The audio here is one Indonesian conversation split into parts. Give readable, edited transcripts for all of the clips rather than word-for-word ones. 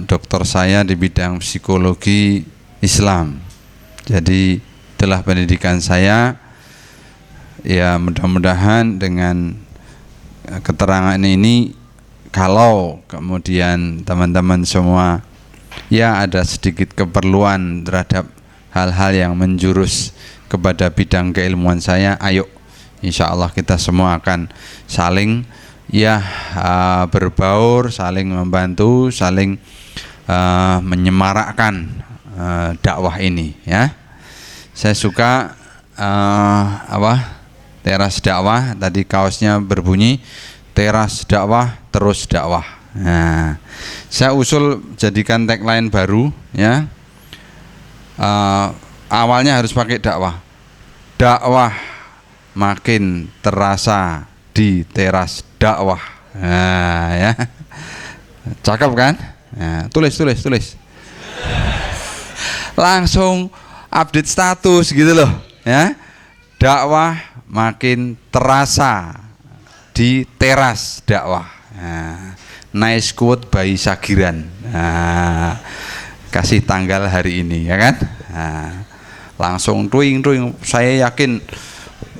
doktor saya di bidang psikologi Islam. Jadi itulah pendidikan saya. Ya mudah-mudahan dengan keterangan ini, kalau kemudian teman-teman semua ya ada sedikit keperluan terhadap hal-hal yang menjurus kepada bidang keilmuan saya, ayo insya Allah kita semua akan saling berbaur, saling membantu, saling menyemarakkan dakwah ini ya. Saya suka teras dakwah, tadi kaosnya berbunyi teras dakwah terus dakwah. Nah, saya usul jadikan tagline baru ya. Awalnya harus pakai dakwah. Dakwah makin terasa di teras dakwah. Nah, ya. Cakep kan? Nah, tulis. Langsung update status gitu loh, ya. Dakwah makin terasa di teras dakwah. Nah, nice quote by Sagiran. Nah, kasih tanggal hari ini ya kan. Nah, langsung twing, saya yakin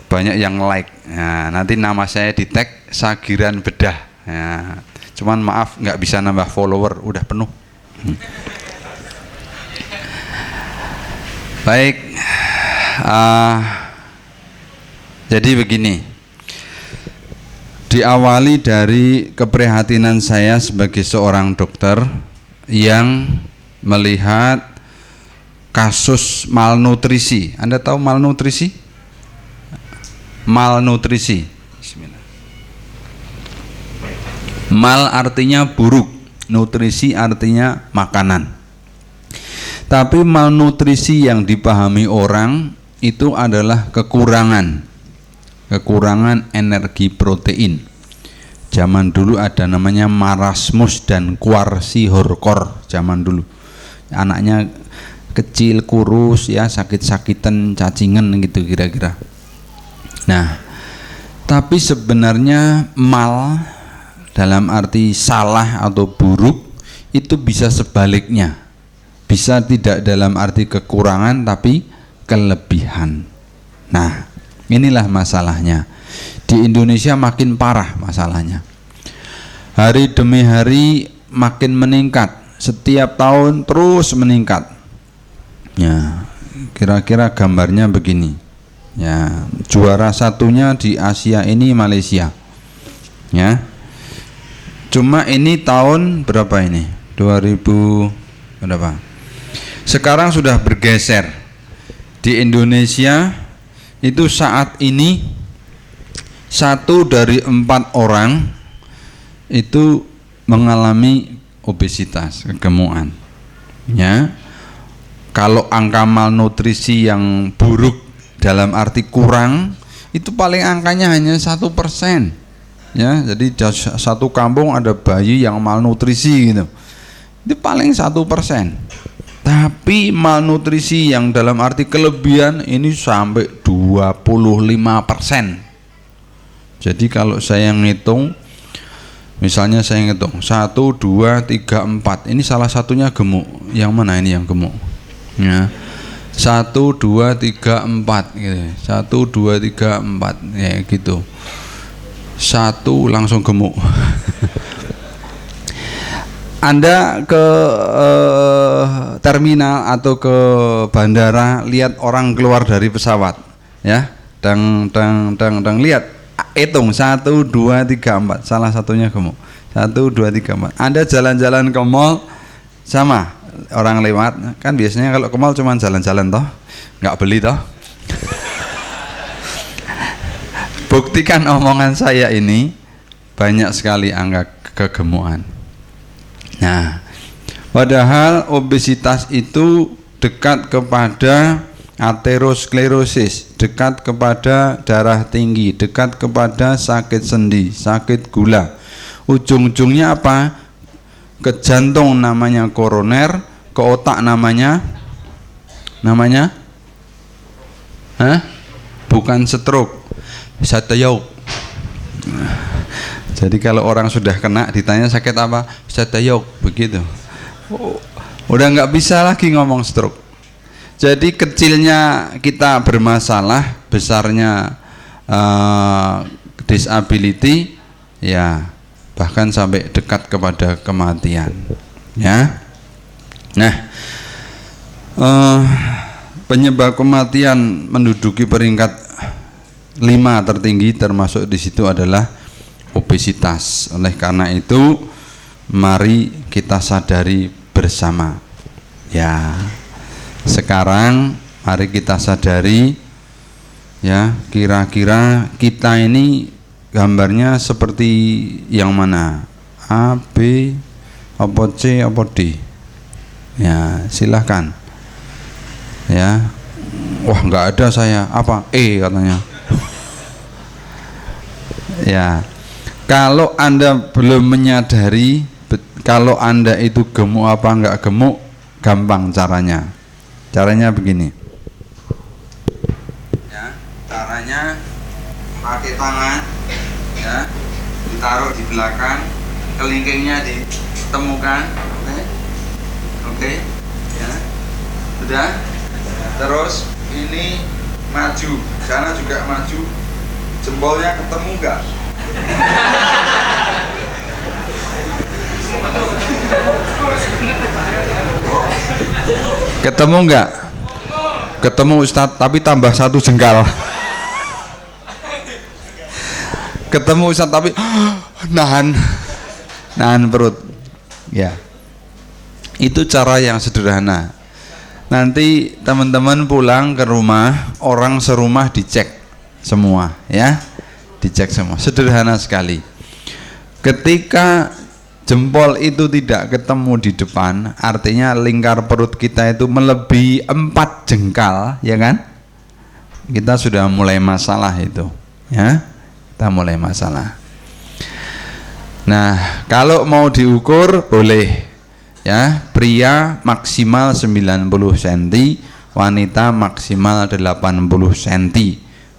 banyak yang like. Nah, nanti nama saya di tag Sagiran Bedah. Nah, cuman maaf nggak bisa nambah follower, udah penuh. Baik, jadi begini, diawali dari keprihatinan saya sebagai seorang dokter yang melihat kasus malnutrisi. Anda tahu malnutrisi? Malnutrisi. Bismillah. Mal artinya buruk, nutrisi artinya makanan. Tapi malnutrisi yang dipahami orang itu adalah kekurangan energi protein. Zaman dulu ada namanya marasmus dan kwashiorkor zaman dulu. Anaknya kecil, kurus ya, sakit-sakitan, cacingan gitu kira-kira. Nah, tapi sebenarnya mal dalam arti salah atau buruk itu bisa sebaliknya. Bisa tidak dalam arti kekurangan tapi kelebihan. Nah, inilah masalahnya. Di Indonesia makin parah masalahnya. Hari demi hari makin meningkat. Setiap tahun terus meningkat. Ya, kira-kira gambarnya begini. Ya, juara satunya di Asia ini Malaysia. Ya. Cuma ini tahun berapa ini? 2000 berapa? Sekarang sudah bergeser. Di Indonesia itu saat ini 1 dari 4 orang itu mengalami obesitas, kegemukan. Ya. Kalau angka malnutrisi yang buruk dalam arti kurang, itu paling angkanya hanya 1%. Ya, jadi satu kampung ada bayi yang malnutrisi gitu. Itu paling 1%. Tapi malnutrisi yang dalam arti kelebihan ini sampai 25%. Jadi kalau saya ngitung, misalnya saya ngitung 1, 2, 3, 4, ini salah satunya gemuk. Yang mana ini yang gemuk? Ya. 1, 2, 3, 4 gitu. 1, 2, 3, 4 ya gitu. 1 langsung gemuk. Anda ke terminal atau ke bandara, lihat orang keluar dari pesawat, ya, dang, lihat, hitung 1, 2, 3, 4, salah satunya gemuk. 1, 2, 3, 4. Anda jalan-jalan ke mall, sama orang lewat, kan biasanya kalau ke mall cuma jalan-jalan toh, nggak beli toh. Buktikan omongan saya ini, banyak sekali angka kegemukan. Nah, padahal obesitas itu dekat kepada aterosklerosis, dekat kepada darah tinggi, dekat kepada sakit sendi, sakit gula. Ujung-ujungnya apa? Ke jantung namanya koroner, ke otak namanya bukan stroke, stroke. Jadi kalau orang sudah kena ditanya sakit apa, Ustaz Dayok, begitu. Udah nggak bisa lagi ngomong stroke. Jadi kecilnya kita bermasalah, besarnya disability, ya bahkan sampai dekat kepada kematian, ya. Nah, penyebab kematian menduduki peringkat 5 tertinggi, termasuk di situ adalah obesitas. Oleh karena itu, mari kita sadari bersama. Ya, sekarang mari kita sadari, ya, kira-kira kita ini gambarnya seperti yang mana? A, B, apa C, apa D? Ya, silahkan. Ya, wah nggak ada saya. Apa? E katanya. Ya, kalau Anda belum menyadari kalau Anda itu gemuk apa nggak gemuk, gampang caranya. Caranya begini. Ya, caranya pakai tangan, ya, ditaruh di belakang, kelingkingnya ditemukan, oke, ya, sudah. Terus ini maju, sana juga maju, jempolnya ketemu nggak? Ketemu nggak? Ketemu Ustadz, tapi tambah 1 jengkal. Ketemu Ustadz tapi nahan perut. Ya, itu cara yang sederhana. Nanti teman-teman pulang ke rumah, orang serumah dicek semua, ya, dicek semua. Sederhana sekali. Ketika jempol itu tidak ketemu di depan, artinya lingkar perut kita itu melebihi 4 jengkal, ya kan? Kita sudah mulai masalah itu, ya. Kita mulai masalah. Nah, kalau mau diukur boleh, ya. Pria maksimal 90 cm, wanita maksimal 80 cm.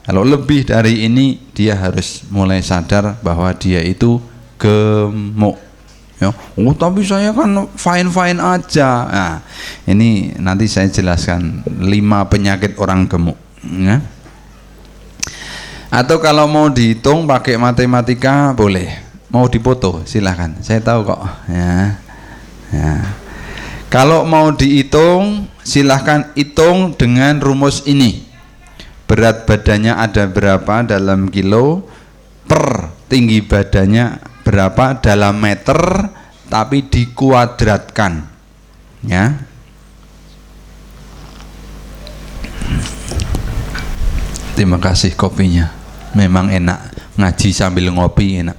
Kalau lebih dari ini, dia harus mulai sadar bahwa dia itu gemuk. Ya, oh tapi saya kan fine aja. Nah, ini nanti saya jelaskan 5 penyakit orang gemuk, ya. Atau kalau mau dihitung pakai matematika boleh, mau dipoto silahkan, saya tahu kok, ya. Ya. Kalau mau dihitung silahkan hitung dengan rumus ini. Berat badannya ada berapa dalam kilo, per tinggi badannya berapa dalam meter, tapi dikuadratkan, ya. Terima kasih kopinya, memang enak, ngaji sambil ngopi enak,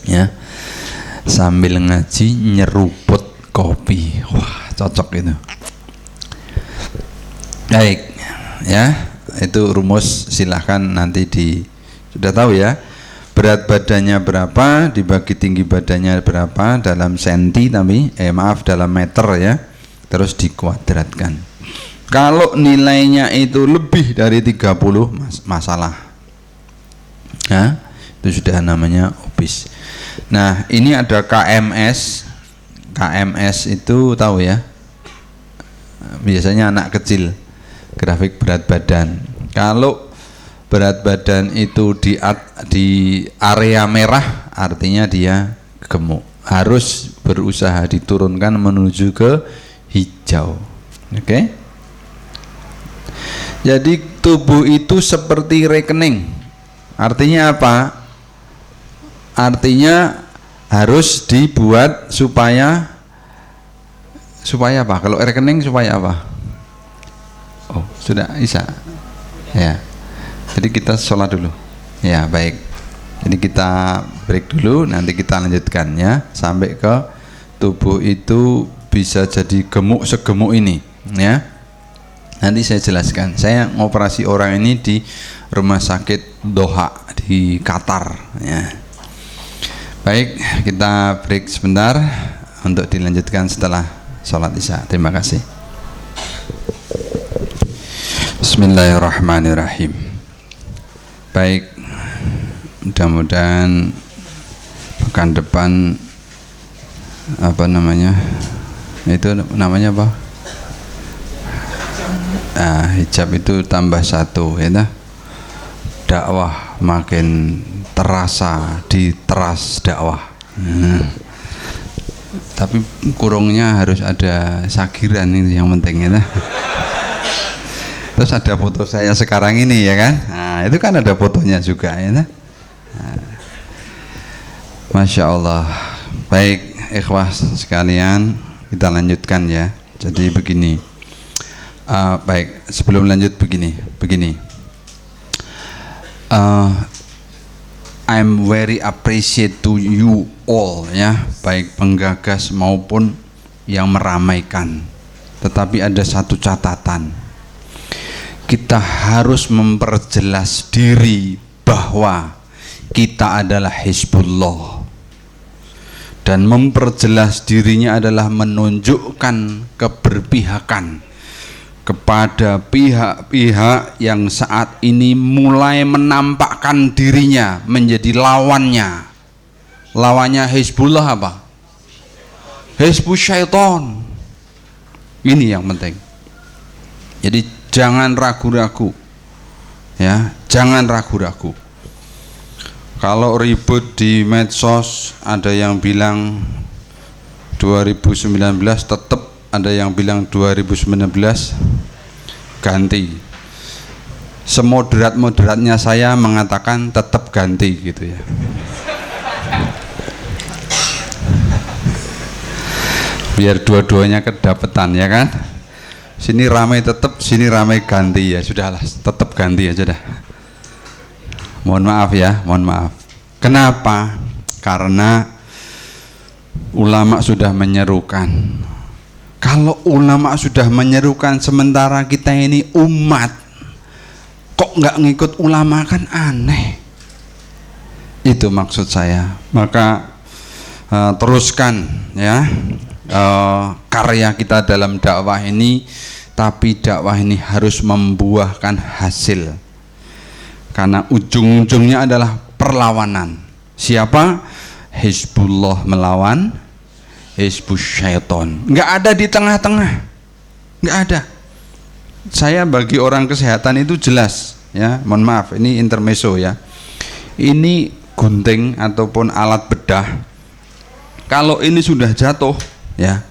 ya, sambil ngaji nyeruput kopi, wah cocok itu. Baik, ya, itu rumus, silahkan nanti sudah tahu ya. Berat badannya berapa dibagi tinggi badannya berapa dalam senti, tapi dalam meter, ya, terus dikuadratkan. Kalau nilainya itu lebih dari 30 masalah, ya, itu sudah namanya obes. Nah, ini ada KMS. KMS itu tahu ya, biasanya anak kecil, grafik berat badan. Kalau berat badan itu di area merah, artinya dia gemuk. Harus berusaha diturunkan menuju ke hijau. Oke? Jadi tubuh itu seperti rekening. Artinya apa? Artinya harus dibuat supaya apa? Kalau rekening supaya apa? Oh, sudah bisa. Ya. Jadi kita sholat dulu. Ya, baik. Jadi kita break dulu, nanti kita lanjutkan, ya, sampai ke tubuh itu bisa jadi gemuk segemuk ini, ya. Nanti saya jelaskan. Saya ngoperasi orang ini di rumah sakit Doha di Qatar, ya. Baik, kita break sebentar untuk dilanjutkan setelah sholat isya. Terima kasih. Bismillahirrahmanirrahim. Baik, mudah-mudahan pekan depan apa namanya? Itu namanya apa? Hijab itu tambah 1 ya. Dakwah makin terasa di teras dakwah. Tapi kurungnya harus ada sagiran, ini yang penting ya. Terus ada foto saya sekarang ini ya kan. Nah, itu kan ada fotonya juga ya. Nah, Masya Allah. Baik ikhwah sekalian, kita lanjutkan ya. Jadi begini. Baik, sebelum lanjut begini. I'm very appreciate to you all ya, baik penggagas maupun yang meramaikan. Tetapi ada satu catatan, kita harus memperjelas diri bahwa kita adalah Hizbullah, dan memperjelas dirinya adalah menunjukkan keberpihakan kepada pihak-pihak yang saat ini mulai menampakkan dirinya menjadi lawannya. Lawannya Hizbullah apa? Hizbus Syaiton. Ini yang penting. Jadi jangan ragu-ragu ya, jangan ragu-ragu. Kalau ribut di medsos, ada yang bilang 2019 tetap, ada yang bilang 2019 ganti. Semoderat-moderatnya saya mengatakan tetap ganti gitu ya. Biar dua-duanya kedapetan ya kan. Sini ramai tetap, sini ramai ganti ya. Sudahlah, tetap ganti aja dah. Mohon maaf ya, mohon maaf. Kenapa? Karena ulama sudah menyerukan. Kalau ulama sudah menyerukan, sementara kita ini umat kok nggak ngikut ulama, kan aneh. Itu maksud saya. Maka teruskan ya karya kita dalam dakwah ini, tapi dakwah ini harus membuahkan hasil, karena ujung-ujungnya adalah perlawanan. Siapa? Hizbullah melawan Hizbus Syaiton. Nggak ada di tengah-tengah, nggak ada. Saya bagi orang kesehatan itu jelas ya. Mohon maaf, ini intermezzo ya. Ini gunting ataupun alat bedah, kalau ini sudah jatuh ya,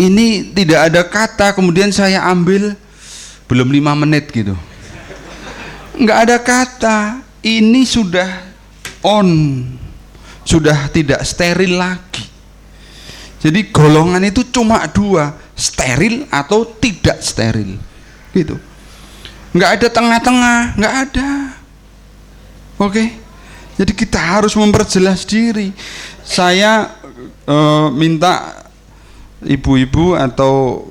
ini tidak ada kata kemudian saya ambil belum 5 menit gitu, nggak ada kata. Ini sudah on, sudah tidak steril lagi. Jadi golongan itu cuma 2, steril atau tidak steril gitu. Nggak ada tengah-tengah, nggak ada. Oke. Jadi kita harus memperjelas diri. Saya minta ibu-ibu atau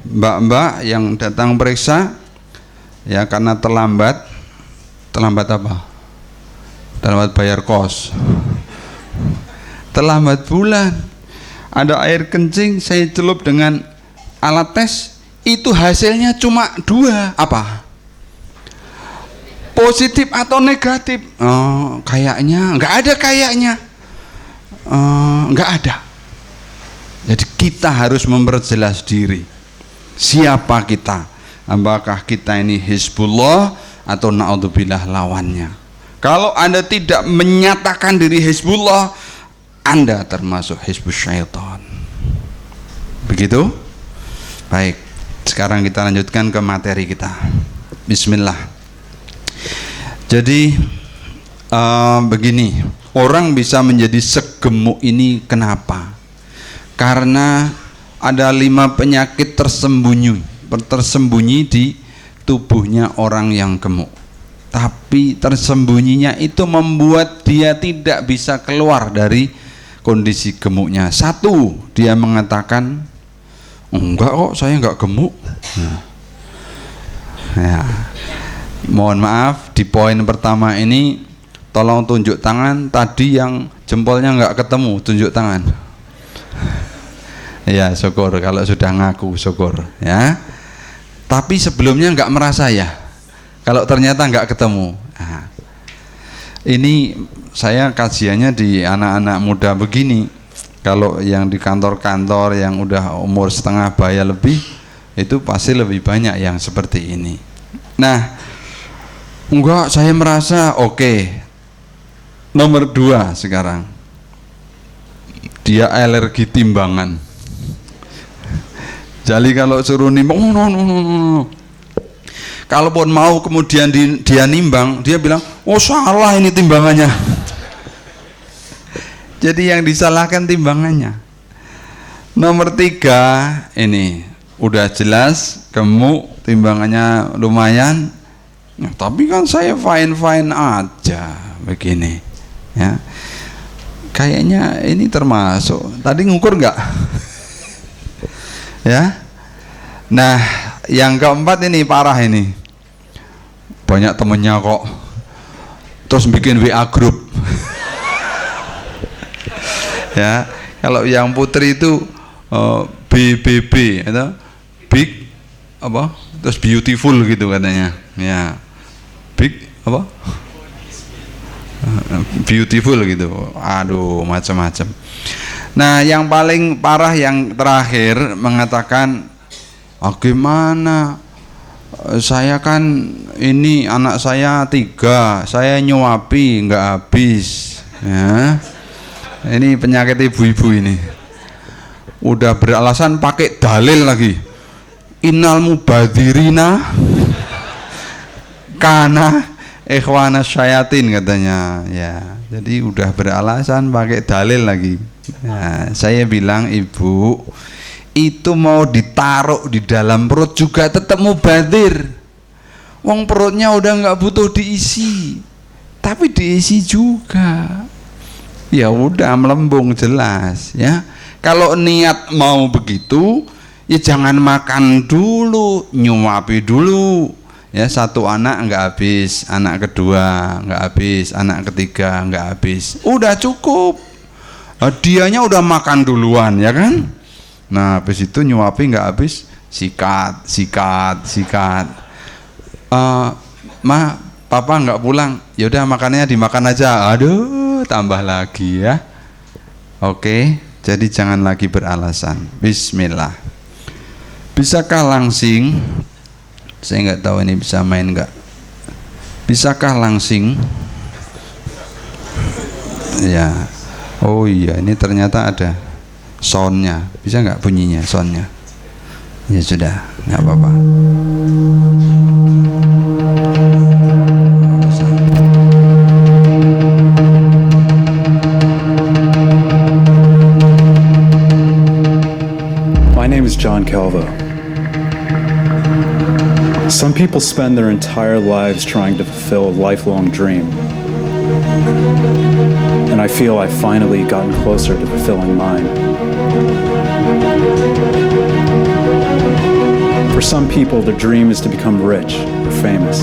mbak-mbak yang datang periksa ya, karena terlambat apa? Terlambat bayar kos, terlambat bulan. Ada air kencing, saya celup dengan alat tes, itu hasilnya cuma 2, apa? Positif atau negatif? Kayaknya nggak ada, kayaknya nggak ada. Jadi kita harus memperjelas diri. Siapa kita? Apakah kita ini Hizbullah atau na'udzubillah lawannya? Kalau Anda tidak menyatakan diri Hizbullah, Anda termasuk Hizbus Syaiton. Begitu? Baik, sekarang kita lanjutkan ke materi kita. Bismillah. Jadi begini, orang bisa menjadi segemuk ini kenapa? Karena ada 5 penyakit tersembunyi di tubuhnya orang yang gemuk. Tapi tersembunyinya itu membuat dia tidak bisa keluar dari kondisi gemuknya. 1, dia mengatakan, enggak kok, saya enggak gemuk. Ya. Mohon maaf, di poin pertama ini tolong tunjuk tangan. Tadi yang jempolnya enggak ketemu, tunjuk tangan. Ya, syukur kalau sudah ngaku, syukur ya. Tapi sebelumnya enggak merasa ya, kalau ternyata enggak ketemu. Nah, ini saya kajiannya di anak-anak muda begini. Kalau yang di kantor-kantor yang udah umur setengah baya lebih, itu pasti lebih banyak yang seperti ini. Nah, enggak, saya merasa oke. Nomor 2 sekarang, dia alergi timbangan. Jadi kalau suruh nimbang, no. Kalaupun mau kemudian dia nimbang, dia bilang, oh salah ini timbangannya. Jadi yang disalahkan timbangannya. Nomor 3 ini udah jelas gemuk, timbangannya lumayan, nah, tapi kan saya fine aja begini, ya. Kayaknya ini termasuk. Tadi ngukur nggak? Ya. Nah, yang keempat ini parah ini. Banyak temennya kok. Terus bikin WA group. Ya, kalau yang putri itu BBB atau big apa? Terus beautiful gitu katanya. Ya. Big apa? Beautiful gitu. Aduh, macam-macam. Nah, yang paling parah yang terakhir mengatakan, gimana? Saya kan ini anak saya 3, saya nyuapi nggak habis. Ya. Ini penyakit ibu-ibu ini. Udah beralasan pakai dalil lagi. Innal mubadzirina kana ikhwana syayatin katanya. Ya, jadi udah beralasan pakai dalil lagi. Nah, saya bilang, ibu, itu mau ditaruh di dalam perut juga tetap mubadzir. Wong perutnya udah nggak butuh diisi, tapi diisi juga. Ya udah melembung jelas, ya. Kalau niat mau begitu, ya jangan makan dulu, nyuapi dulu. Ya, satu anak nggak habis, anak kedua nggak habis, anak ketiga nggak habis, udah cukup. Dianya udah makan duluan, ya kan? Nah, habis itu nyuapi nggak habis, sikat. Ma, papa nggak pulang, ya udah makannya dimakan aja. Aduh, tambah lagi ya. Oke, jadi jangan lagi beralasan. Bismillah. Bisakah langsing? Saya nggak tahu ini bisa main nggak. Bisakah langsing? Ya. Oh iya, ini ternyata ada soundnya. Bisa nggak bunyinya soundnya? Ya sudah, nggak apa-apa. My name is John Calvo. Some people spend their entire lives trying to fulfill a lifelong dream. And I feel I've finally gotten closer to fulfilling mine. For some people, their dream is to become rich or famous.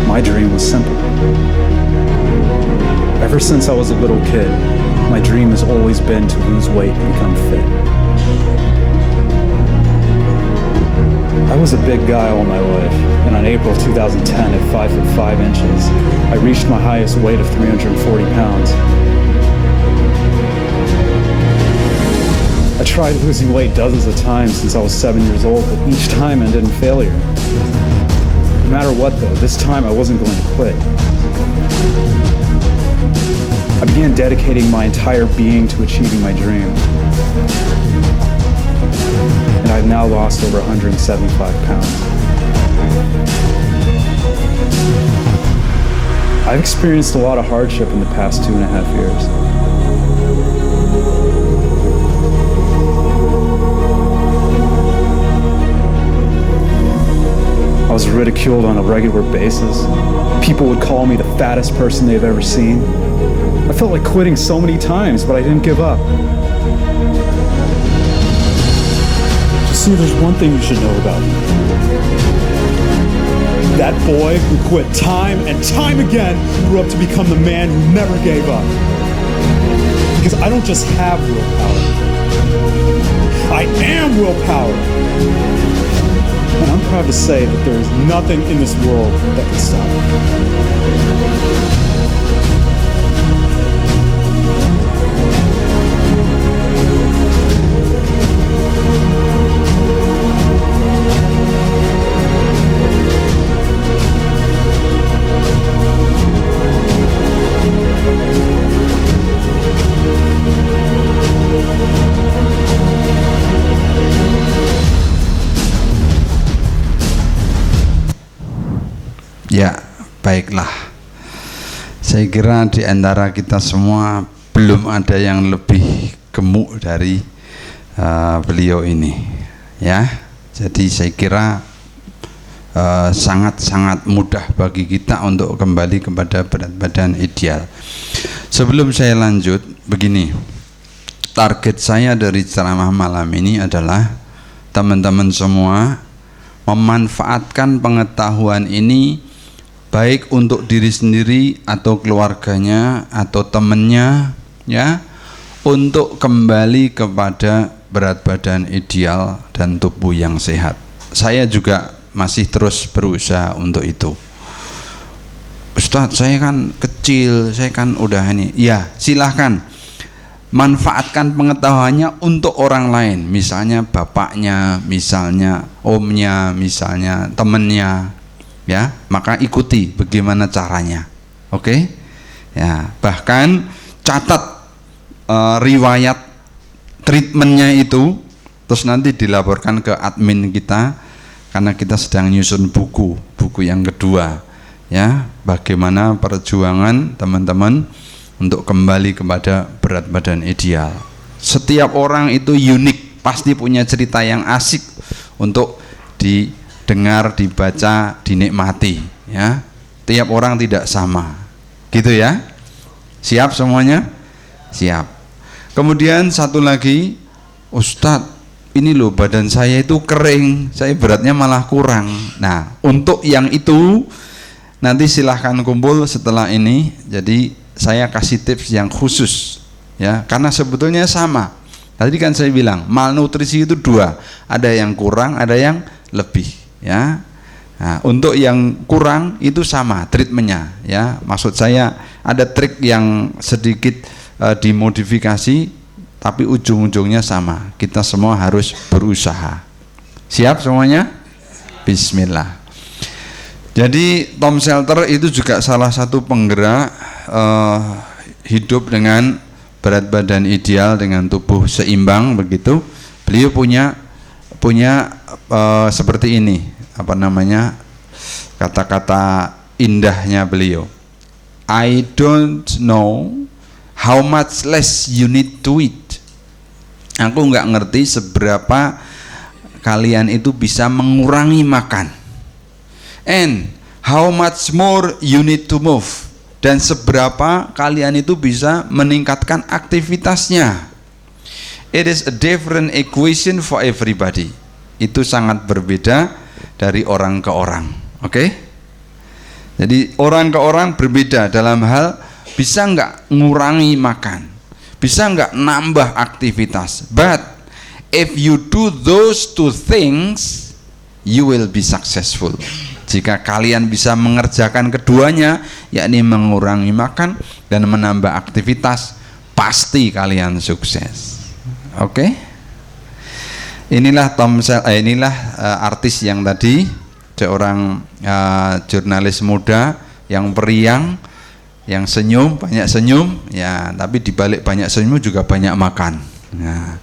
My dream was simple. Ever since I was a little kid, my dream has always been to lose weight and become fit. I was a big guy all my life, and on April 2010, at 5 foot 5 inches, I reached my highest weight of 340 pounds. I tried losing weight dozens of times since I was 7 years old, but each time ended in failure. No matter what though, this time I wasn't going to quit. I began dedicating my entire being to achieving my dream. And I've now lost over 175 pounds. I've experienced a lot of hardship in the past 2.5 years. I was ridiculed on a regular basis. People would call me the fattest person they've ever seen. I felt like quitting so many times, but I didn't give up. See, there's one thing you should know about me. That boy who quit time and time again grew up to become the man who never gave up. Because I don't just have willpower. I am willpower. And I'm proud to say that there is nothing in this world that can stop me. Ya, baiklah. Saya kira di antara kita semua belum ada yang lebih gemuk dari beliau ini, ya. Jadi saya kira sangat-sangat mudah bagi kita untuk kembali kepada berat badan ideal. Sebelum saya lanjut, begini. Target saya dari ceramah malam ini adalah teman-teman semua memanfaatkan pengetahuan ini baik untuk diri sendiri atau keluarganya atau temannya, ya, untuk kembali kepada berat badan ideal dan tubuh yang sehat. Saya juga masih terus berusaha untuk itu. Ustadz, saya kan kecil, saya kan udah ini. Ya, silahkan manfaatkan pengetahuannya untuk orang lain, misalnya bapaknya, misalnya omnya, misalnya temennya, ya, maka ikuti bagaimana caranya. Oke? Ya, bahkan catat riwayat treatmentnya itu, terus nanti dilaporkan ke admin kita, karena kita sedang nyusun buku yang kedua, ya, bagaimana perjuangan teman-teman untuk kembali kepada berat badan ideal. Setiap orang itu unik, pasti punya cerita yang asik untuk didengar, dibaca, dinikmati, ya. Tiap orang tidak sama, gitu ya. Siap semuanya? Siap. Kemudian satu lagi, Ustadz, ini loh badan saya itu kering, saya beratnya malah kurang. Nah, untuk yang itu nanti silahkan kumpul setelah ini. Jadi saya kasih tips yang khusus, ya, karena sebetulnya sama. Tadi kan saya bilang malnutrisi itu dua, ada yang kurang, ada yang lebih, ya. Nah, untuk yang kurang itu sama treatmentnya, ya. Maksud saya ada trik yang sedikit dimodifikasi, tapi ujung-ujungnya sama. Kita semua harus berusaha. Siap semuanya? Bismillah. Jadi Tom Shelter itu juga salah satu penggerak hidup dengan berat badan ideal, dengan tubuh seimbang, begitu. Beliau punya seperti ini, apa namanya, kata-kata indahnya beliau. I don't know how much less you need to eat. Aku nggak ngerti seberapa kalian itu bisa mengurangi makan. And how much more you need to move. Dan seberapa kalian itu bisa meningkatkan aktivitasnya. It is a different equation for everybody. Itu sangat berbeda dari orang ke orang. Oke? Jadi orang ke orang berbeda dalam hal bisa nggak ngurangi makan, bisa nggak nambah aktivitas. But if you do those two things, you will be successful. Jika kalian bisa mengerjakan keduanya, yakni mengurangi makan dan menambah aktivitas, pasti kalian sukses. Oke? Inilah artis yang tadi, seorang jurnalis muda yang periang, yang senyum, banyak senyum, ya, tapi dibalik banyak senyum juga banyak makan. Nah,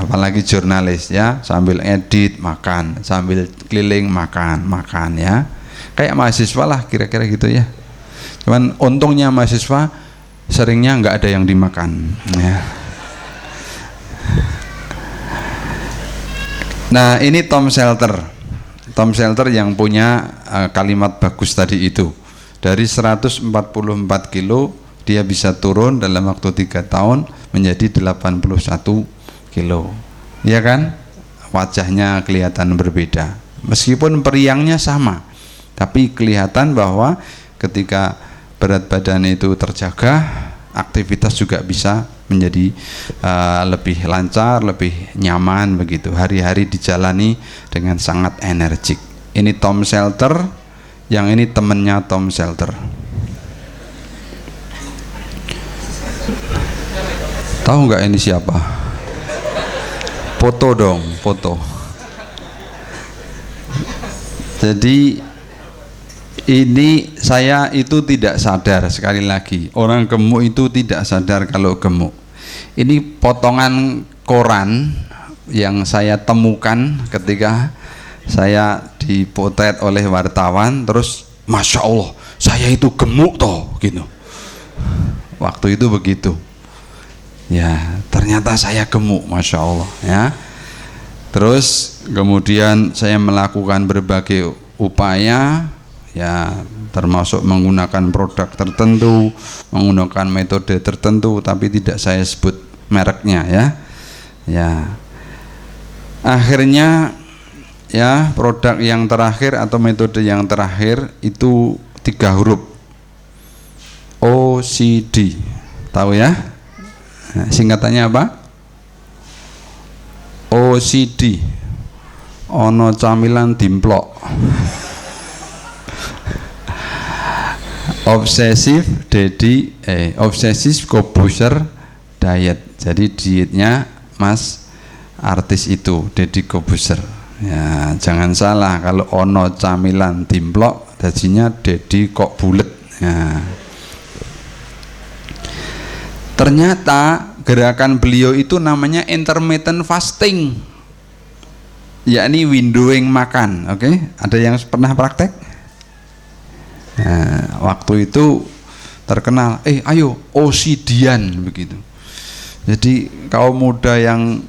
apalagi jurnalis, ya, sambil edit makan, sambil keliling makan ya, kayak mahasiswa lah kira-kira gitu ya. Cuman untungnya mahasiswa seringnya nggak ada yang dimakan, ya. Nah, ini Tom Shelter yang punya kalimat bagus tadi itu. Dari 144 kilo dia bisa turun dalam waktu 3 tahun menjadi 81 kilo, ya kan? Wajahnya kelihatan berbeda, meskipun periangnya sama, tapi kelihatan bahwa ketika berat badan itu terjaga, aktivitas juga bisa menjadi lebih lancar, lebih nyaman begitu. Hari-hari dijalani dengan sangat energik. Ini Tom Shelter, yang ini temennya Tom Shelter. Tahu nggak ini siapa? Foto dong, foto. Jadi ini saya itu tidak sadar, sekali lagi orang gemuk itu tidak sadar kalau gemuk. Ini potongan koran yang saya temukan ketika saya dipotret oleh wartawan, terus Masya Allah saya itu gemuk toh gitu. Waktu itu begitu ya, ternyata saya gemuk, Masya Allah ya. Terus kemudian saya melakukan berbagai upaya ya, termasuk menggunakan produk tertentu, menggunakan metode tertentu, tapi tidak saya sebut mereknya ya. Ya, akhirnya ya produk yang terakhir atau metode yang terakhir itu 3 huruf, OCD, tahu ya? Nah, singkatannya apa? OCD, ono camilan dimplok. Obsessive Compulsive Diet. Jadi dietnya Mas artis itu Deddy Corbuzier. Ya, jangan salah kalau ono camilan dimplok dajinya Deddy kok bulet. Ya. Ternyata gerakan beliau itu namanya intermittent fasting, yakni windowing makan. Oke, ada yang pernah praktek? Nah, waktu itu terkenal, ayo OCD-an begitu. Jadi kaum muda yang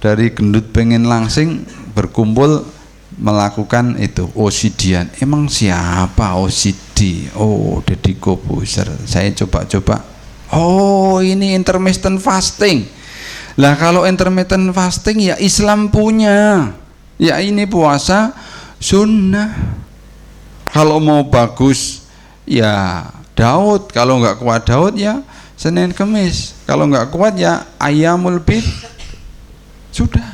dari gendut pengen langsing berkumpul melakukan itu OCD-an. Emang siapa OCD? Oh, Deddy Corbuzier. Saya coba-coba. Oh, ini intermittent fasting. Lah kalau intermittent fasting ya Islam punya. Ya ini puasa sunnah. Kalau mau bagus ya Daud, kalau nggak kuat Daud ya Senin Kemis, kalau nggak kuat ya Ayyamul Bid. Sudah.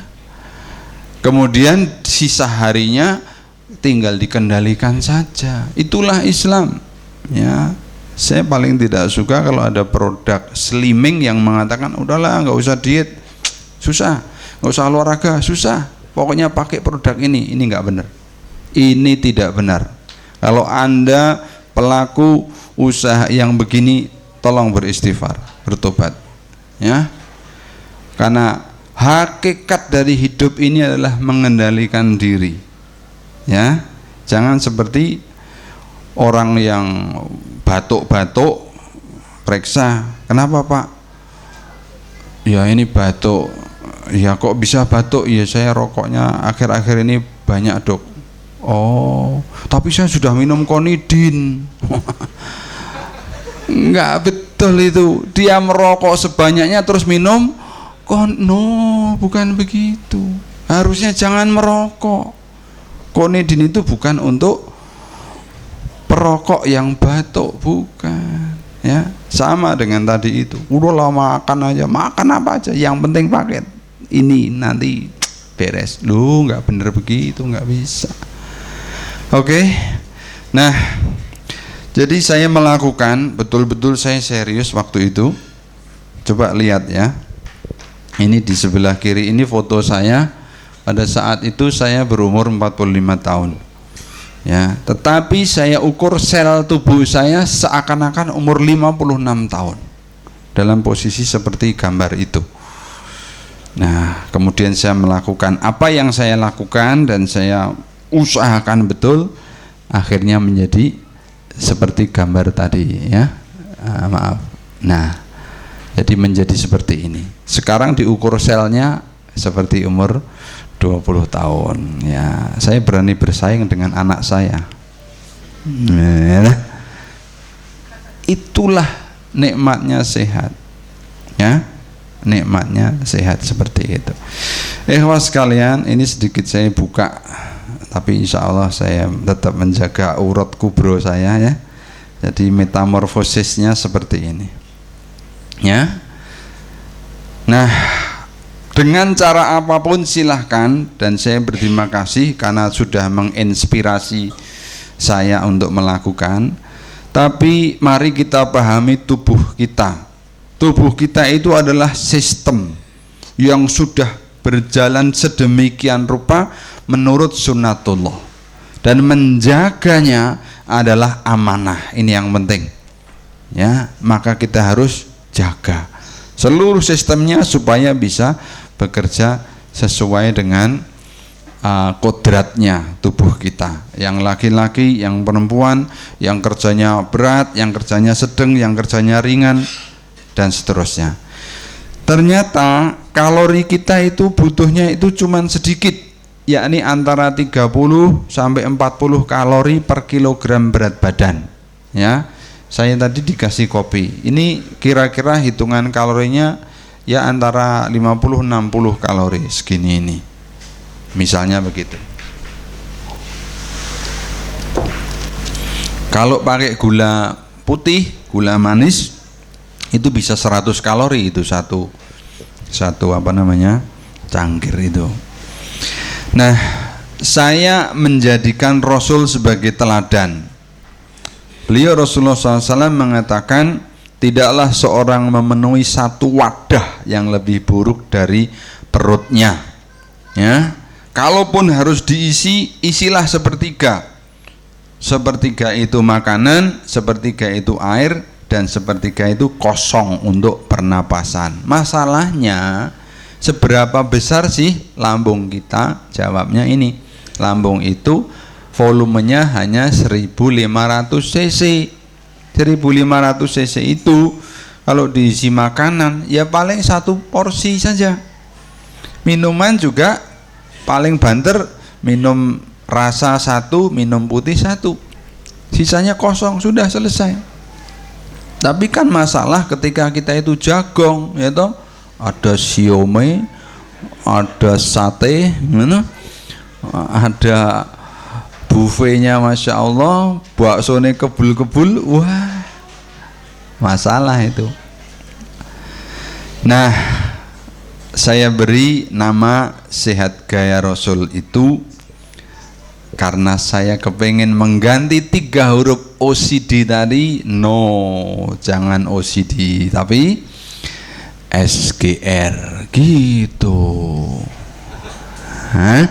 Kemudian sisa harinya tinggal dikendalikan saja. Itulah Islam. Ya. Saya paling tidak suka kalau ada produk slimming yang mengatakan udahlah nggak usah diet, susah, nggak usah olahraga, susah, pokoknya pakai produk ini nggak benar. Ini tidak benar. Kalau Anda pelaku usaha yang begini, tolong beristighfar, bertobat ya. Karena hakikat dari hidup ini adalah mengendalikan diri ya. Jangan seperti orang yang batuk-batuk periksa, kenapa Pak? Ya ini batuk. Ya kok bisa batuk? Ya saya rokoknya akhir-akhir ini banyak dok. Oh, tapi saya sudah minum konidin. Enggak betul itu. Dia merokok sebanyaknya terus minum no, bukan begitu. Harusnya jangan merokok. Konidin itu bukan untuk perokok yang batuk, bukan ya. Sama dengan tadi itu, udahlah makan aja, makan apa aja, yang penting paket ini nanti beres. Lu nggak bener begitu, nggak bisa. Oke. Nah, jadi saya melakukan betul-betul, saya serius waktu itu. Coba lihat ya, ini di sebelah kiri ini foto saya pada saat itu saya berumur 45 tahun ya, tetapi saya ukur sel tubuh saya seakan-akan umur 56 tahun dalam posisi seperti gambar itu. Nah, kemudian saya melakukan apa yang saya lakukan dan saya usahakan betul, akhirnya menjadi seperti gambar tadi ya. Maaf. Nah, jadi menjadi seperti ini. Sekarang diukur selnya seperti umur 20 tahun ya. Saya berani bersaing dengan anak saya. Itulah nikmatnya sehat ya, nikmatnya sehat seperti itu. Ikhwas sekalian, ini sedikit saya buka, tapi insya Allah saya tetap menjaga urat kubro saya ya. Jadi metamorfosisnya seperti ini ya. Nah, dengan cara apapun silahkan, dan saya berterima kasih karena sudah menginspirasi saya untuk melakukan. Tapi mari kita pahami tubuh kita. Tubuh kita itu adalah sistem yang sudah berjalan sedemikian rupa menurut sunnatullah, dan menjaganya adalah amanah. Ini yang penting, ya. Maka kita harus jaga seluruh sistemnya supaya bisa bekerja sesuai dengan kodratnya tubuh kita. Yang laki-laki, yang perempuan, yang kerjanya berat, yang kerjanya sedang, yang kerjanya ringan, dan seterusnya. Ternyata kalori kita itu butuhnya itu cuman sedikit, yakni antara 30 sampai 40 kalori per kilogram berat badan. Ya, saya tadi dikasih kopi. Ini kira-kira hitungan kalorinya ya antara 50-60 kalori segini ini. Misalnya begitu. Kalau pakai gula putih, gula manis, itu bisa 100 kalori itu satu apa namanya, cangkir itu. Nah, saya menjadikan Rasul sebagai teladan. Beliau Rasulullah SAW mengatakan, tidaklah seorang memenuhi satu wadah yang lebih buruk dari perutnya. Ya, kalaupun harus diisi, isilah sepertiga. Sepertiga itu makanan, sepertiga itu air, dan sepertiga itu kosong untuk pernapasan. Masalahnya, seberapa besar sih lambung kita? Jawabnya ini, lambung itu volumenya hanya 1500 cc. 1500 cc itu kalau diisi makanan ya paling satu porsi saja. Minuman juga paling banter, minum rasa satu, minum putih satu, sisanya kosong, sudah selesai. Tapi kan masalah ketika kita itu jagong, ya toh, ada siomay, ada sate, ada buffetnya, masya Allah, baksonya kebul-kebul, wah, masalah itu. Nah, saya beri nama Sehat Gaya Rasul itu karena saya kepengen mengganti 3 huruf OCD tadi. No, jangan OCD, tapi SGR gitu. Hah?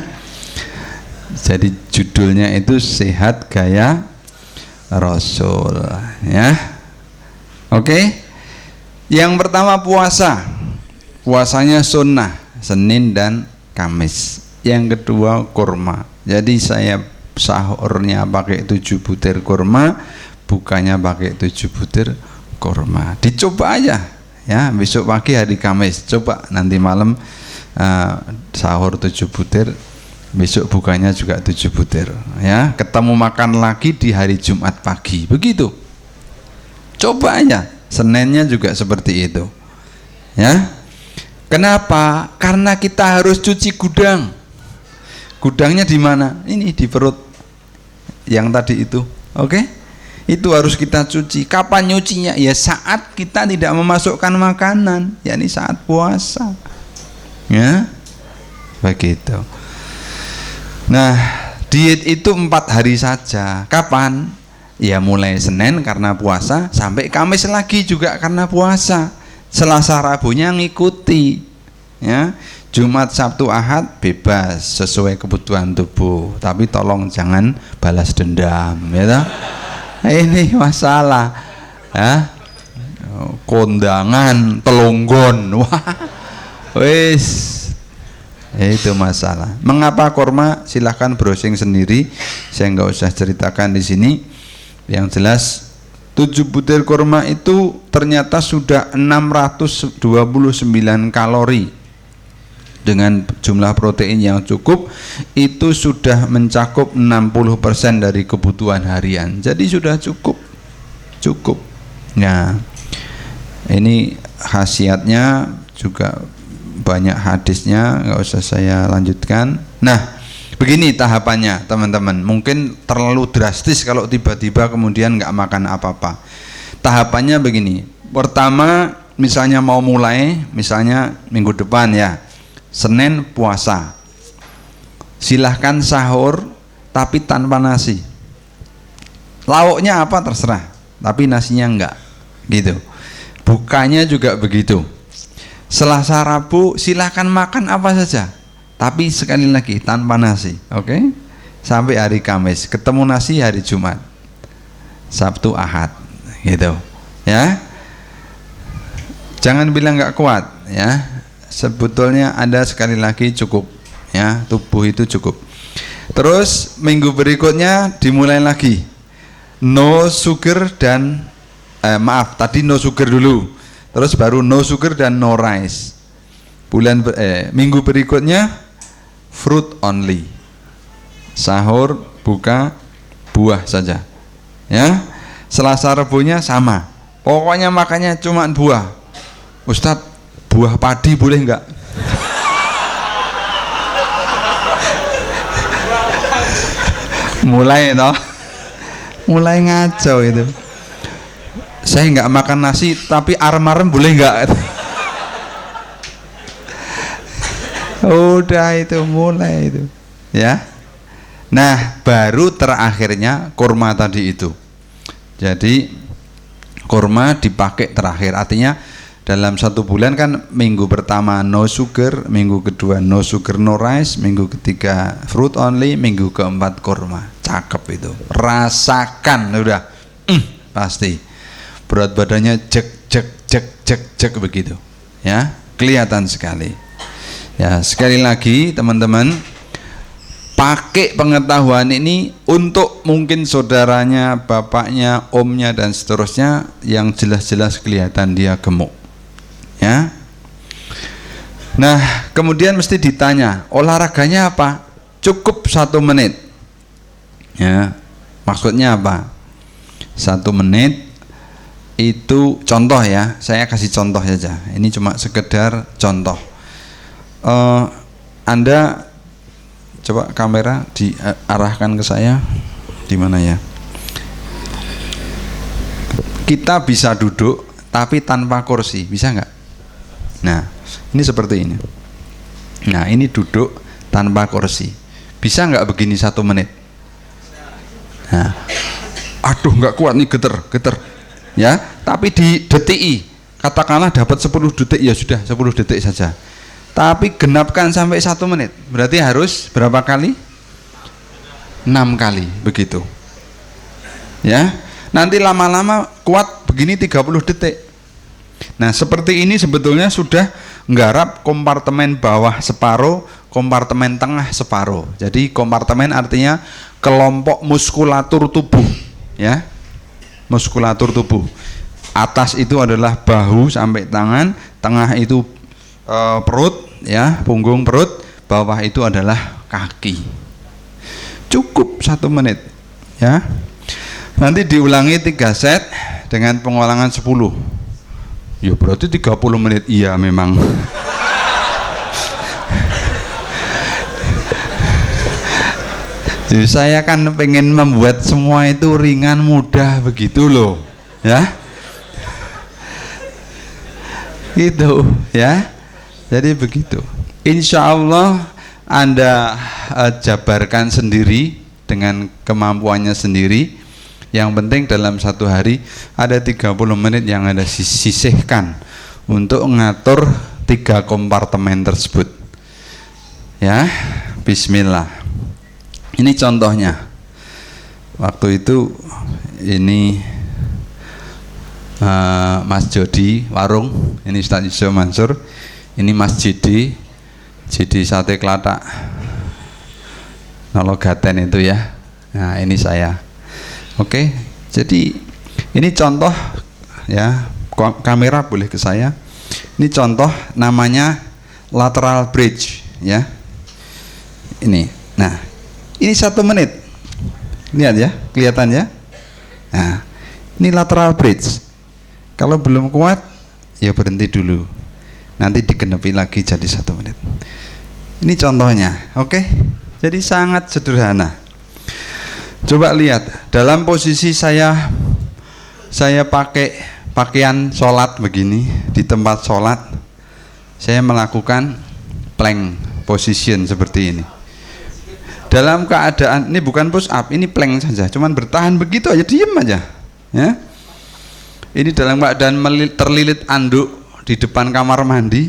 Jadi judulnya itu Sehat Gaya Rasul, ya. Oke. Yang pertama puasa. Puasanya sunnah, Senin dan Kamis. Yang kedua kurma. Jadi saya sahurnya pakai 7 butir kurma, bukanya pakai 7 butir kurma. Dicoba aja, ya. Besok pagi hari Kamis, coba nanti malam sahur 7 butir, besok bukanya juga 7 butir, ya. Ketemu makan lagi di hari Jumat pagi, begitu. Coba aja. Seninnya juga seperti itu, ya. Kenapa? Karena kita harus cuci gudang. Gudangnya di mana? Ini di perut yang tadi itu. Oke? Itu harus kita cuci. Kapan nyucinya? Ya saat kita tidak memasukkan makanan, yakni saat puasa. Ya. Begitu. Nah, diet itu 4 hari saja. Kapan? Ya mulai Senin karena puasa sampai Kamis lagi juga karena puasa. Selasa Rabunya ngikuti, ya. Jumat, Sabtu, Ahad bebas sesuai kebutuhan tubuh. Tapi tolong jangan balas dendam, ya toh? Ini masalah, ya. Kondangan, telunggon, wah, wis, itu masalah. Mengapa kurma? Silahkan browsing sendiri. Saya nggak usah ceritakan di sini. Yang jelas 7 butir kurma itu ternyata sudah 629 kalori. Dengan jumlah protein yang cukup, itu sudah mencakup 60% dari kebutuhan harian. Jadi sudah cukup. Nah, ini khasiatnya juga banyak hadisnya, nggak usah saya lanjutkan. Nah, begini tahapannya teman-teman. Mungkin terlalu drastis kalau tiba-tiba kemudian nggak makan apa-apa. Tahapannya begini. Pertama, misalnya mau mulai, misalnya minggu depan ya, Senin puasa, silahkan sahur tapi tanpa nasi. Lauknya apa terserah, tapi nasinya enggak, gitu. Bukanya juga begitu. Selasa Rabu silahkan makan apa saja, tapi sekali lagi tanpa nasi, oke? Sampai hari Kamis, ketemu nasi hari Jumat, Sabtu, Ahad, gitu, ya. Jangan bilang nggak kuat, ya. Sebetulnya Anda sekali lagi cukup, ya, tubuh itu cukup. Terus minggu berikutnya dimulai lagi, no sugar dan maaf, tadi no sugar dulu, terus baru no sugar dan no rice. Minggu berikutnya fruit only, sahur, buka, buah saja, ya. Selasa Rebunya sama, pokoknya makannya cuma buah. Ustadz, buah padi boleh enggak? Mulai toh, mulai ngaco itu. Saya enggak makan nasi tapi arem-arem boleh enggak? Udah itu mulai itu, ya. Nah, baru terakhirnya kurma tadi itu. Jadi kurma dipakai terakhir, artinya dalam 1 bulan kan minggu pertama no sugar, minggu kedua no sugar no rice, minggu ketiga fruit only, minggu keempat kurma. Cakep itu, rasakan udah, pasti berat badannya cek begitu, ya, kelihatan sekali. Ya, sekali lagi teman-teman, pakai pengetahuan ini untuk mungkin saudaranya, bapaknya, omnya dan seterusnya yang jelas-jelas kelihatan dia gemuk, ya. Nah, kemudian mesti ditanya, olahraganya apa? Cukup 1 menit, ya. Maksudnya apa? 1 menit itu contoh, ya. Saya kasih contoh saja. Ini cuma sekedar contoh. Anda coba kamera diarahkan ke saya, di mana ya? Kita bisa duduk tapi tanpa kursi, bisa nggak? Nah, ini seperti ini. Nah, ini duduk tanpa kursi. Bisa nggak begini 1 menit? Nah, aduh nggak kuat nih, geter. Ya, tapi di detik, katakanlah dapat 10 detik, ya sudah 10 detik saja. Tapi genapkan sampai 1 menit. Berarti harus berapa kali? 6 kali, begitu. Ya, nanti lama-lama kuat begini 30 detik. Nah, seperti ini sebetulnya sudah nggarap kompartemen bawah separuh, kompartemen tengah separuh. Jadi kompartemen artinya kelompok muskulatur tubuh, ya. Muskulatur tubuh. Atas itu adalah bahu sampai tangan, tengah itu perut, ya, punggung perut, bawah itu adalah kaki. Cukup 1 menit, ya. Nanti diulangi 3 set dengan pengulangan 10. Ya berarti 30 menit. Iya memang. Jadi saya kan pengen membuat semua itu ringan, mudah begitu loh, ya. Gitu, ya. Jadi begitu. Insya Allah Anda jabarkan sendiri dengan kemampuannya sendiri. Yang penting dalam 1 hari ada 30 menit yang Anda sisihkan untuk mengatur 3 kompartemen tersebut. Ya, bismillah. Ini contohnya. Waktu itu ini Mas Jody Warung, ini Ustaz Yusuf Mansur, ini Mas Jidi Sate Klatak Nologaten itu, ya. Nah, ini saya. Oke, jadi ini contoh, ya. Kamera boleh ke saya. Ini contoh namanya lateral bridge, ya. Ini. Nah, ini 1 menit. Lihat ya, kelihatan ya. Nah, ini lateral bridge. Kalau belum kuat, ya berhenti dulu. Nanti digenepi lagi jadi 1 menit. Ini contohnya, oke? Jadi sangat sederhana. Coba lihat, dalam posisi saya pakai pakaian sholat begini, di tempat sholat saya melakukan plank position seperti ini. Dalam keadaan ini bukan push up, ini plank saja, cuman bertahan begitu aja, diem aja, ya. Ini dalam keadaan terlilit anduk di depan kamar mandi.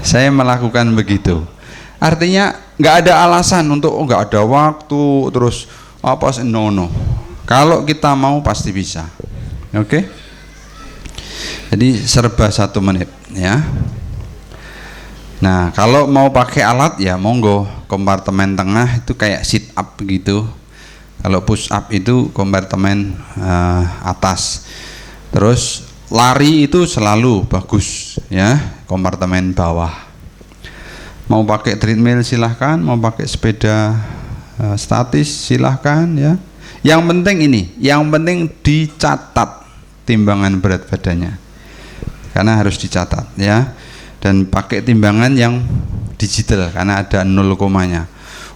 Saya melakukan begitu. Artinya nggak ada alasan untuk nggak ada waktu terus apa sih, no. Kalau kita mau pasti bisa. Oke? Jadi serba 1 menit, ya. Nah, kalau mau pakai alat ya monggo, kompartemen tengah itu kayak sit up begitu. Kalau push up itu kompartemen atas. Terus lari itu selalu bagus, ya, kompartemen bawah. Mau pakai treadmill silahkan, mau pakai sepeda statis silahkan, ya. Yang penting ini, yang penting dicatat timbangan berat badannya, karena harus dicatat, ya. Dan pakai timbangan yang digital karena ada 0 komanya.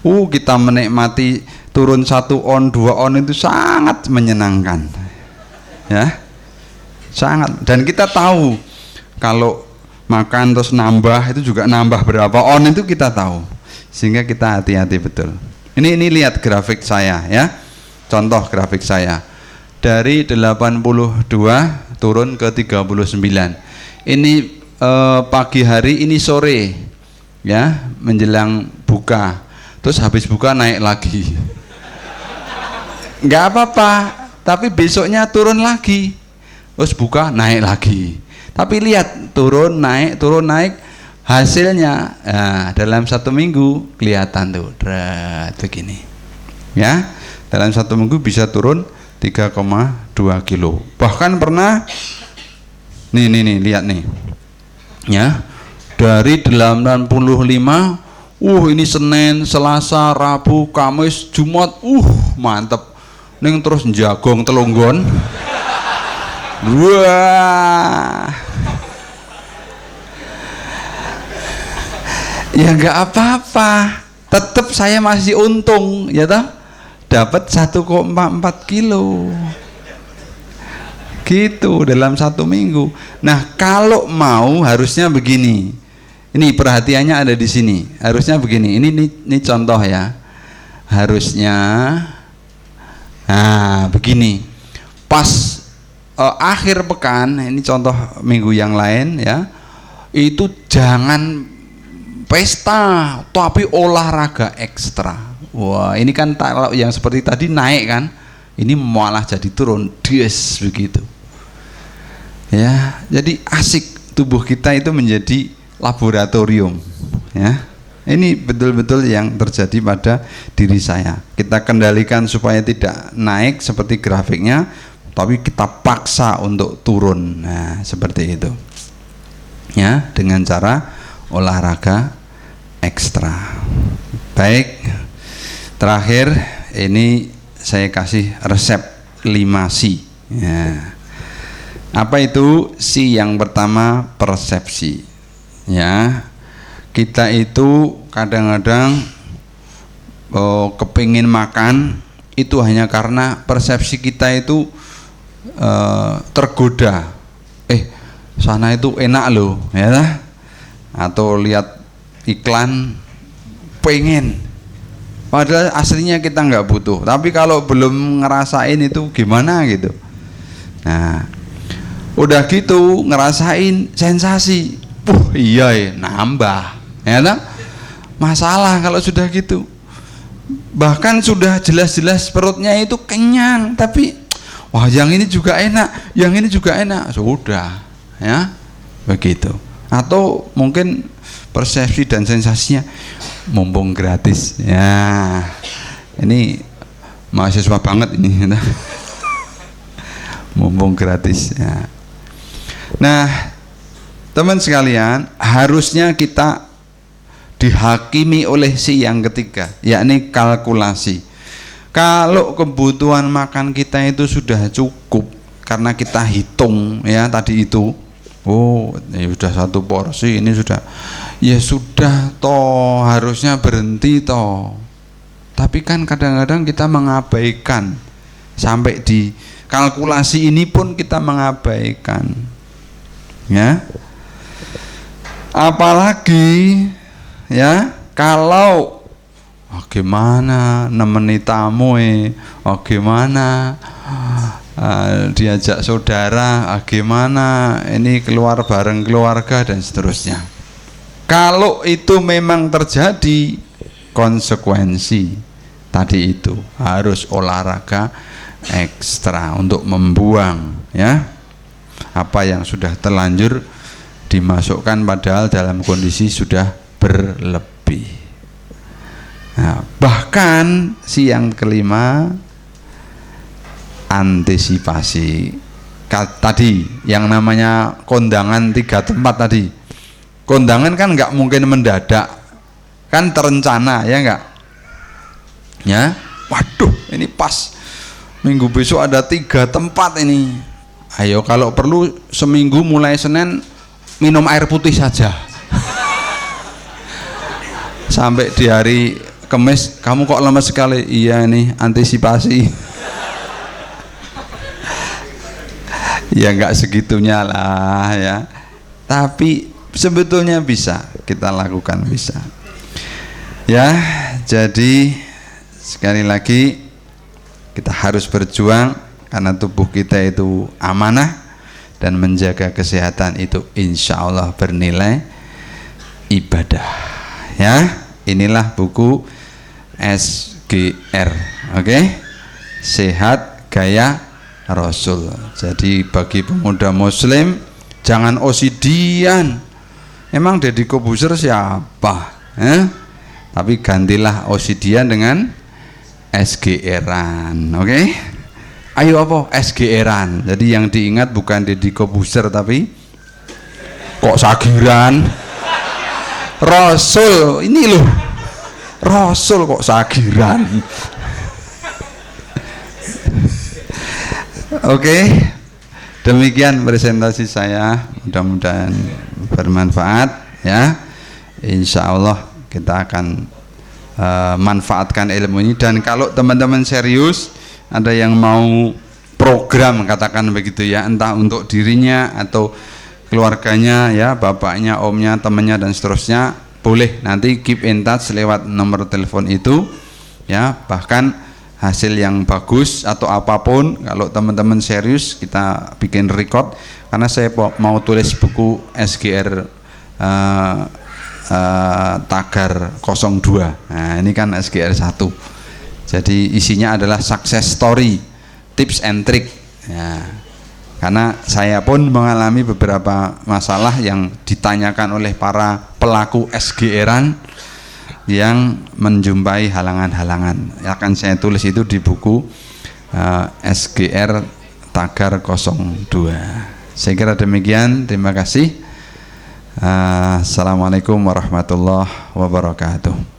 Kita menikmati turun 1 on 2 on itu sangat menyenangkan, ya, sangat. Dan kita tahu kalau makan terus nambah itu juga nambah berapa on itu kita tahu, sehingga kita hati-hati betul. Ini lihat grafik saya, ya. Contoh grafik saya dari 82 turun ke 39. Ini pagi hari, ini sore, ya, menjelang buka. Terus habis buka naik lagi. Nggak apa-apa, tapi besoknya turun lagi. Terus buka naik lagi. Tapi lihat turun naik hasilnya dalam 1 minggu kelihatan tuh, begini, ya. Dalam 1 minggu bisa turun 3,2 kilo. Bahkan pernah nih lihat nih, ya, dari 85, ini Senin, Selasa, Rabu, Kamis, Jumat, mantep. Ning terus jagong telunggon. Wah. Ya nggak apa-apa, tetap saya masih untung, ya toh. Dapat 1,4 kilo gitu dalam 1 minggu. Nah, kalau mau harusnya begini. Ini perhatiannya ada di sini. Harusnya begini. Ini contoh, ya. Harusnya begini. Pas akhir pekan, ini contoh minggu yang lain, ya. Itu jangan pesta, tapi olahraga ekstra. Wah, ini kan kalau yang seperti tadi naik kan, ini malah jadi turun, des begitu. Ya, jadi asik, tubuh kita itu menjadi laboratorium, ya. Ini betul-betul yang terjadi pada diri saya. Kita kendalikan supaya tidak naik seperti grafiknya, tapi kita paksa untuk turun. Nah, seperti itu. Ya, dengan cara olahraga ekstra. Baik. Terakhir ini saya kasih resep 5 C. Ya. Apa itu C? Yang pertama persepsi. Ya, kita itu kadang-kadang kepingin makan itu hanya karena persepsi kita itu tergoda. Sana itu enak loh, ya. Atau lihat iklan pengen. Padahal aslinya kita nggak butuh, tapi kalau belum ngerasain itu gimana gitu. Nah, udah gitu ngerasain sensasi, iya nambah, ya tak? Masalah kalau sudah gitu. Bahkan sudah jelas-jelas perutnya itu kenyang, tapi wah yang ini juga enak, yang ini juga enak, sudah, ya begitu. Atau mungkin persepsi dan sensasinya mumpung gratis, ya. Ini mahasiswa banget ini, mumpung gratis, ya. Nah, teman sekalian, harusnya kita dihakimi oleh si yang ketiga, yakni kalkulasi. Kalau kebutuhan makan kita itu sudah cukup karena kita hitung, ya tadi itu, ya sudah 1 porsi, ini sudah, ya sudah toh, harusnya berhenti toh. Tapi kan kadang-kadang kita mengabaikan sampai di kalkulasi ini pun kita mengabaikan, ya. Apalagi ya kalau gimana nemeni tamu, gimana diajak saudara, gimana ini keluar bareng keluarga dan seterusnya. Kalau itu memang terjadi, konsekuensi tadi itu harus olahraga ekstra untuk membuang ya apa yang sudah terlanjur dimasukkan padahal dalam kondisi sudah berlebih. Nah, bahkan yang kelima, antisipasi. Tadi yang namanya kondangan 3 tempat tadi, kondangan kan nggak mungkin mendadak, kan terencana, ya nggak? Ya, waduh ini pas minggu besok ada 3 tempat ini, ayo kalau perlu seminggu mulai Senin minum air putih saja sampai di hari Kamis kamu kok lemas sekali. Iya nih, antisipasi. Ya nggak segitunya lah ya, tapi sebetulnya bisa kita lakukan, bisa ya. Jadi sekali lagi kita harus berjuang karena tubuh kita itu amanah dan menjaga kesehatan itu insya Allah bernilai ibadah ya. Inilah buku SGR, oke? Sehat Gaya Rasul. Jadi bagi pemuda muslim jangan OCD-an. Emang Deddy Corbuzier siapa? Tapi gantilah OCD-an dengan SGR-an, oke? Ayo apa? SGR-an. Jadi yang diingat bukan Deddy Corbuzier tapi kok Sagiran. Rasul ini loh, Rasul kok Sagiran. Oke, demikian presentasi saya, mudah-mudahan bermanfaat ya. Insya Allah kita akan manfaatkan ilmu ini. Dan kalau teman-teman serius ada yang mau program, katakan begitu ya, entah untuk dirinya atau keluarganya ya, bapaknya, omnya, temannya dan seterusnya, boleh nanti keep in touch lewat nomor telepon itu ya. Bahkan hasil yang bagus atau apapun, kalau teman-teman serius kita bikin record, karena saya mau tulis buku SGR Tagar 02. Nah ini kan SGR 1, jadi isinya adalah success story, tips and trick ya. Karena saya pun mengalami beberapa masalah yang ditanyakan oleh para pelaku SGR-an yang menjumpai halangan-halangan. Akan saya tulis itu di buku SGR Tagar 02. Saya kira demikian. Terima kasih. Assalamualaikum warahmatullahi wabarakatuh.